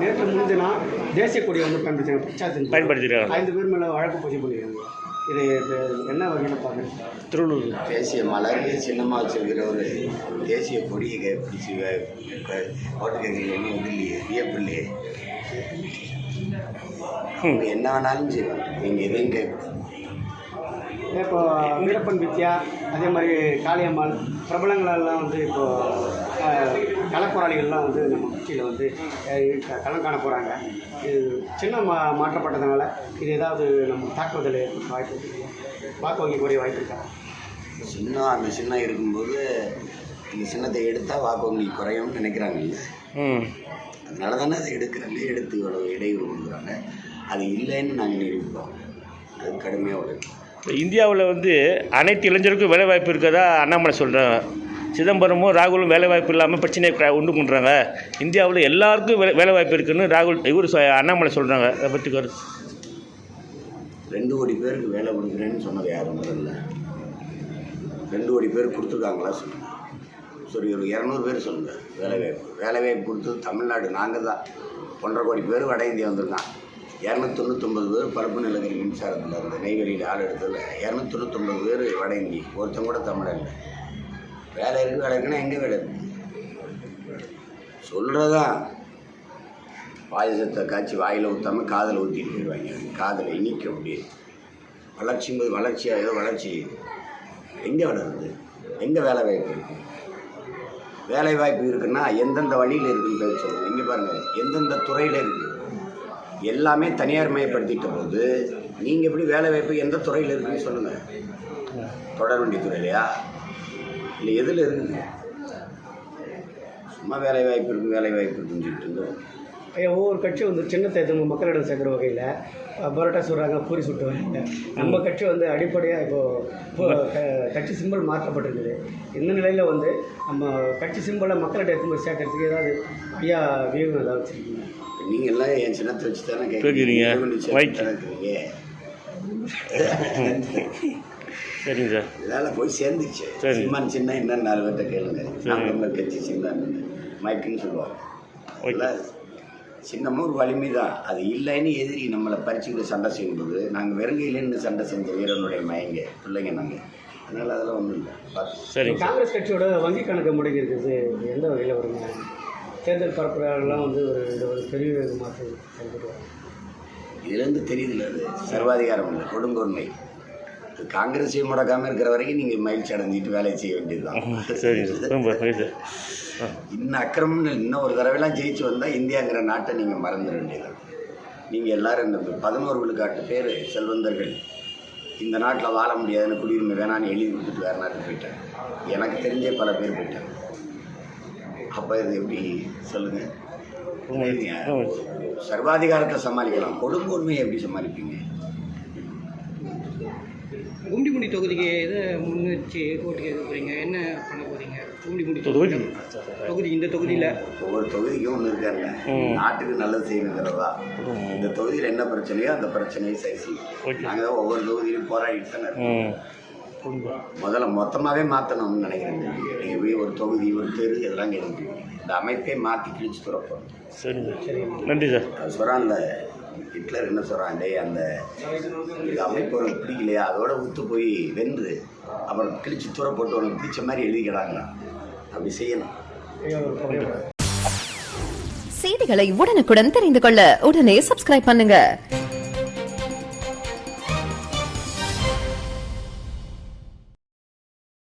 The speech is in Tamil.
நேற்று முன்தினா தேசிய கொடியை வந்து பயன்படுத்திருக்காங்க. 5 பேர் மேலே வழக்கு பதிவு பண்ணியிருக்காங்க. இது என்ன வகையில் பார்க்குறீங்க? திருவள்ளூர் தேசிய மலர் சின்னமாக வச்சிருக்கிற ஒரு தேசிய கொடியை பிடிச்சி ஓட்டு கேட்குறீங்க வந்து இல்லையே, வியப்பு இல்லையே. என்ன வேணாலும் செய்வாங்க, நீங்கள் எதையும் கேட்க. இப்போ வீரப்பன் வித்யா, அதே மாதிரி காளியம்மாள் பிரபலங்களெல்லாம் வந்து இப்போது களப்போராளிகள்லாம் வந்து நம்ம கட்சியில் வந்து களம் காண போகிறாங்க. இது சின்ன மாற்றப்பட்டதுனால இது ஏதாவது நம்ம தாக்குதல் வாய்ப்பு வாக்கு வங்கிக்கூடிய வாய்ப்பு இருக்கா? அந்த சின்னம் இருக்கும்போது இந்த சின்னத்தை எடுத்தால் வாக்கு வங்கி குறையும்னு நினைக்கிறாங்கல்ல, அதனால தானே அதை எடுத்து இவ்வளோ இடையூறு கொடுக்குறாங்க. அது இல்லைன்னு நாங்கள் நிரூபிப்போம். அது கடுமையாக உழைக்கும். இந்தியாவில் வந்து அனைத்து இளைஞருக்கும் வேலைவாய்ப்பு இருக்கிறதா அண்ணாமலை சொல்கிறாங்க. சிதம்பரமும் ராகுலும் வேலைவாய்ப்பு இல்லாமல் பிரச்சனையை உண்டு பண்ணுறாங்க. இந்தியாவில் எல்லாருக்கும் வேலைவாய்ப்பு இருக்குன்னு அண்ணாமலை சொல்கிறாங்க. அதை பற்றி கருத்து. 2 கோடி பேருக்கு வேலை கொடுக்குறேன்னு சொன்னது யாரும் முதல்ல? 2 கோடி பேர் கொடுத்துருக்காங்களா சொல்லுங்கள். சரி, ஒரு 200 பேர் சொல்லுங்கள். வேலைவாய்ப்பு கொடுத்தது தமிழ்நாடு நாங்கள் தான். 1.5 கோடி பேர் வட இந்தியா வந்திருக்கான். 299 பேர் பரப்பு நிலக்கரி மின்சாரத்தில் இருந்த நெய்வேலியில் ஆள் எடுத்ததில் 299 பேர் வட இந்தி, ஒருத்தன் கூட தமிழர் இல்லை. வேலை இருக்குது, வேலை இருக்குன்னா எங்கே வேலை இருக்குது? சொல்கிறதான் பாயசத்தை காய்ச்சி வாயில் ஊற்றாமல் காதில் ஊற்றிட்டு போயிடுவாங்க. காதில் இனிக்க முடியும். வளர்ச்சிங்கும்போது வளர்ச்சியாக ஏதோ வளர்ச்சி எங்கே வளருது? எங்கே வேலை வாய்ப்பு இருக்குது? வேலை வாய்ப்பு இருக்குன்னா எந்தெந்த வழியில் இருக்குன்னு சொல்லுங்கள். இங்கே பாருங்கள், எந்தெந்த துறையில் இருக்குது. எல்லாமே தனியார் மயப்படுத்திட்ட போது நீங்கள் எப்படி வேலை வாய்ப்பு எந்த துறையில் இருக்குதுன்னு சொல்லுங்கள். தொடர்வண்டி துறையிலையா, இல்லை எதில் இருக்குது? சும்மா வேலை வாய்ப்பு இருக்குன்னு சொல்லிட்டு ஐயா, ஒவ்வொரு கட்சி வந்து சின்னத்தை நம்ம மக்களிடம் சேர்க்குற வகையில் பரோட்டா சுடுறாங்க, பூரி சுட்டுவாங்க. நம்ம கட்சி வந்து அடிப்படையாக இப்போது கட்சி சிம்பிள் மாற்றப்பட்டிருக்குது. இந்த நிலையில் வந்து நம்ம கட்சி சிம்பிளை மக்களிடம் எடுத்து சேர்க்கறதுக்கு ஏதாவது ஐயா வியூகம் ஏதாவது வச்சுருக்கீங்க? நீங்கள் எல்லாம் என் சின்னத்தை வச்சு தானே கேட்குறீங்க. சரிங்க சார், இதெல்லாம் போய் சேர்ந்துச்சு. சிம்மான் சின்ன என்னன்னு 4 பேர்கிட்ட கேளுங்க. நம்ம கட்சி சின்ன மைக்குன்னு சொல்லுவாங்க. இல்லை, சின்னமும் ஒரு வலிமை தான். அது இல்லைன்னு எதிரி நம்மளை பறிச்சுக்கிட்டு சண்டை செய்யும்போது நாங்கள் வெறுங்கையிலேருந்து சண்டை செஞ்ச வீரனுடைய மயங்க பிள்ளைங்க நாங்கள். அதனால் அதெல்லாம் ஒன்றும் இல்லை. சரி, காங்கிரஸ் கட்சியோட வங்கி கணக்கு முடங்கி இருக்குது. எந்த வகையில் வருங்க? தேர்தல் பரப்புரையாளர்லாம் வந்து ஒரு பெரிய மாற்றம் செயல்படுவாங்க. இதுலேருந்து தெரியுதுல்ல, அது சர்வாதிகாரம் இல்லை, கொடுங்கொன்மை. அது காங்கிரஸையும் முடக்காமல் இருக்கிற வரைக்கும் நீங்கள் மகிழ்ச்சி அடைஞ்சிட்டு வேலையை செய்ய வேண்டியது தான். சரி, இன்னும் அக்கிரமம்னு இன்னும் ஒரு தடவைலாம் ஜெயிச்சு வந்தால் இந்தியாங்கிற நாட்டை நீங்கள் மறந்துட வேண்டியது. நீங்கள் எல்லோரும் இந்த 11 விழுக்காட்டு பேர் செல்வந்தர்கள் இந்த நாட்டில் வாழ முடியாதுன்னு குடியுரிமை வேணான்னு எழுதி கொடுத்துட்டு வேறு நாட்டுக்கு போயிட்டாங்க. எனக்கு தெரிஞ்சே பல பேர் போயிட்டாங்க. அப்போ இது எப்படி சொல்லுங்கள்? சர்வாதிகாரத்தை சமாளிக்கலாம், கொடுங்கோன்மையை எப்படி சமாளிப்பீங்க? கும்டிமுடி தொகுதிக்கு எதை முன்வச்சு போட்டு கேட்க போகிறீங்க? என்ன பண்ண போகிறீங்க? கும்டிமுடி தொகுதி இந்த தொகுதியில் ஒவ்வொரு தொகுதிக்கும் ஒன்று இருக்காங்க. நாட்டுக்கு நல்லது செய்யணுங்கிறதா. இந்த தொகுதியில் என்ன பிரச்சனையோ அந்த பிரச்சனையை சரி செய்யும். நாங்கள் தான் ஒவ்வொரு தொகுதியிலும் போராடிட்டு தானே இருக்கோம். முதல்ல மொத்தமாகவே மாற்றணும்னு நினைக்கிறேன். நீங்கள் போய் ஒரு தொகுதி ஒரு தெரு இதெல்லாம் கேட்குறீங்க. இந்த அமைப்பே மாற்றி கிழிச்சு துறப்போம். சரி, நன்றி சார். அது சொல்கிறான், அந்த ஹிட்லர் என்ன சொல்கிறான், டே அந்த இந்த அமைப்பு உனக்கு பிடிக்கலையா, அதோட ஊற்று போய் வென்று அப்புறம் கிழிச்சு தூர போட்டு உனக்கு பிடிச்ச மாதிரி எழுதிக்கிறாங்களா? அப்படி செய்யணும். செய்திகளை உடனுக்குடன் தெரிந்து கொள்ள உடனே சப்ஸ்கிரைப் பண்ணுங்க.